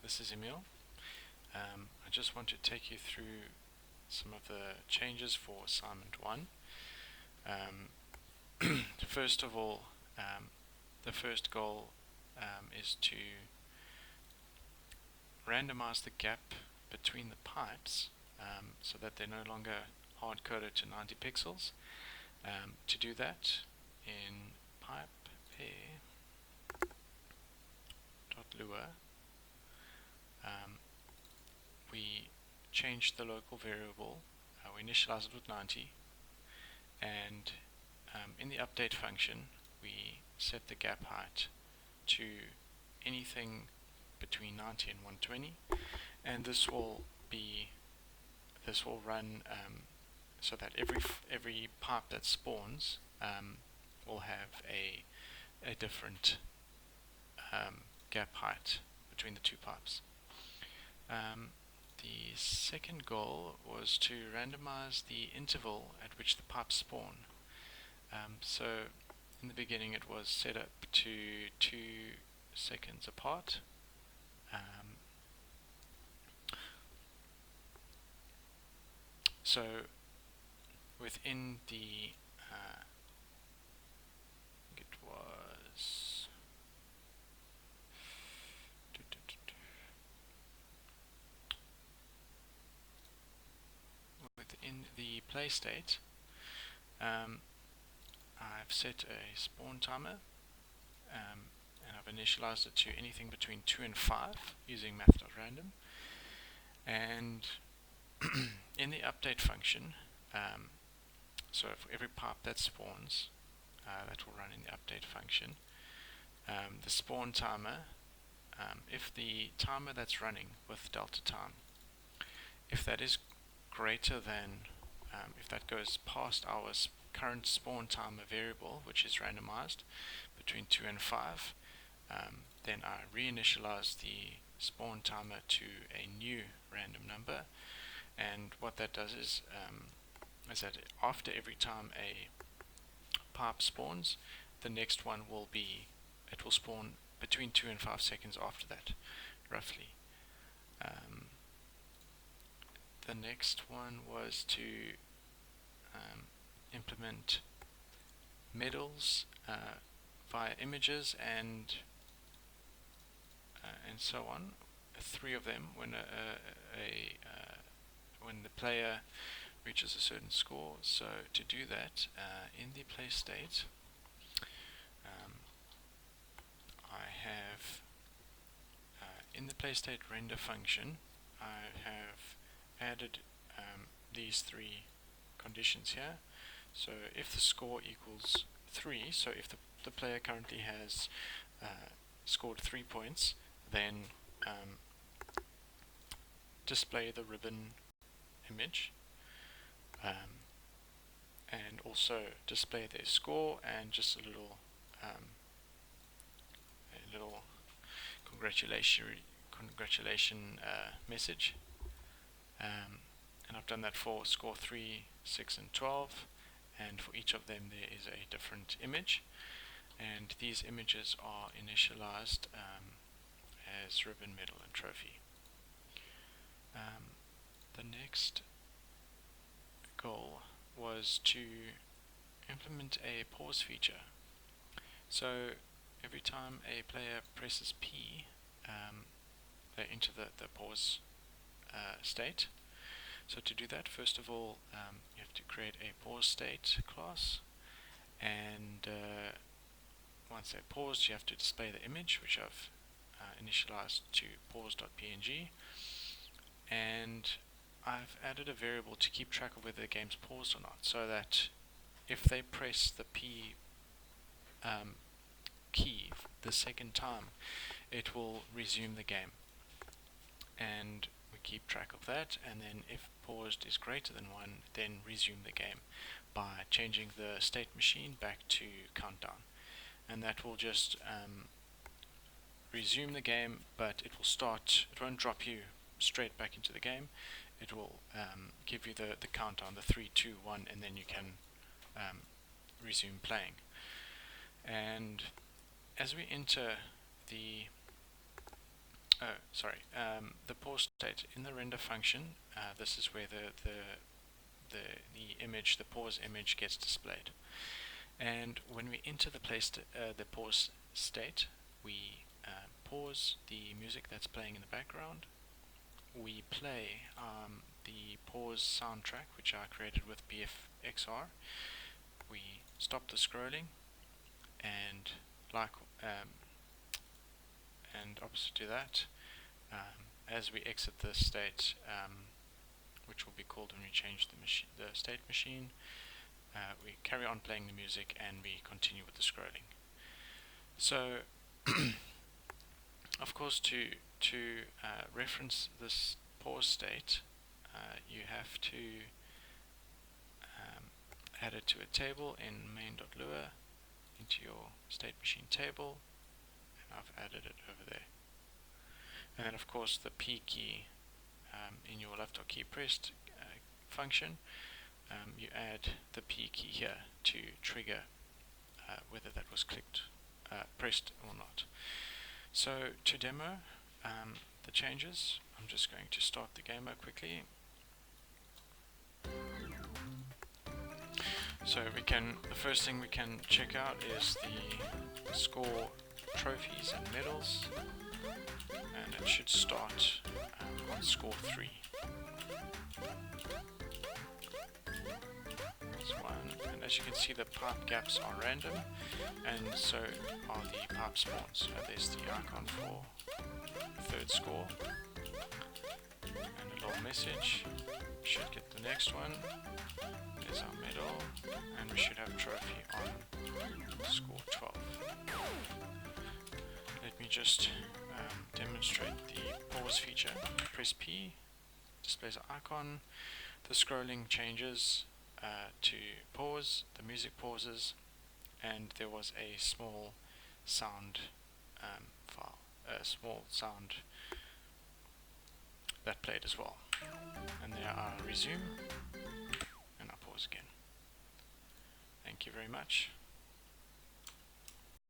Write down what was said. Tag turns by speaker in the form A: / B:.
A: this is Emil. I just want to take you through some of the changes for assignment 1. First of all, the first goal is to randomize the gap between the pipes so that they're no longer hard-coded to 90 pixels. To do that, in pipe pair.lua, we change the local variable, we initialize it with 90, and in the update function we set the gap height to anything between 90 and 120, and this will run so that every pipe that spawns will have a different gap height between the two pipes. The second goal was to randomize the interval at which the pipes spawn. So in the beginning it was set up to 2 seconds apart. So within the it was within the play state, I've set a spawn timer, and I've initialized it to anything between 2 and 5 using math.random. And in the update function, so for every pipe that spawns, that will run in the update function, the spawn timer, if the timer that's running with delta time, if that is greater than, if that goes past our current spawn timer variable, which is randomized between 2 and 5, then I reinitialize the spawn timer to a new random number. And what that does is that after every time a pipe spawns, the next one will spawn between 2 and 5 seconds after that, roughly. The next one was to implement medals via images and so on. 3 of them when when the player reaches a certain score. So to do that, in the play state, I have in the play state render function, I have added these 3 conditions here. So if the score equals 3, so if the player currently has scored 3 points, then display the ribbon image, and also display their score and just a little congratulation message. And I've done that for score 3, 6 and 12, and for each of them there is a different image, and these images are initialized as ribbon, medal and trophy. The next goal was to implement a pause feature. So every time a player presses P, they enter the pause state. So to do that, first of all, you have to create a pause state class, and once they're paused, you have to display the image, which I've initialized to pause.png, and I've added a variable to keep track of whether the game's paused or not, so that if they press the P key the second time, it will resume the game, and we keep track of that. And then if paused is greater than 1, then resume the game by changing the state machine back to countdown, and that will just resume the game, but it won't drop you straight back into the game. It will give you the countdown, the 3, 2, 1, and then you can resume playing. And as we enter the oh, sorry, the pause state in the render function. This is where the image, the pause image, gets displayed. And when we enter the the pause state, we pause the music that's playing in the background. We play the pause soundtrack, which I created with BFXR. We stop the scrolling, and like and opposite to that, as we exit the state, which will be called when we change the state machine, we carry on playing the music and we continue with the scrolling. So, of course, to reference this pause state, you have to add it to a table in main.lua into your state machine table, and I've added it over there. And then, of course, the P key in your left or key pressed function, you add the P key here to trigger whether that was pressed or not. So to demo the changes, I'm just going to start the gamer quickly. So the first thing we can check out is the score trophies and medals, and it should start on score 3. That's one, and as you can see, the pipe gaps are random, and so are the pipe spawns. There's the icon for third score, and a little message. Should get the next one. There's our medal, and we should have a trophy on score 12. Let me just demonstrate the pause feature. Press P, displays an icon, the scrolling changes to pause, the music pauses, and there was a small sound file, a small sound that played as well. And there I resume, and I pause again. Thank you very much.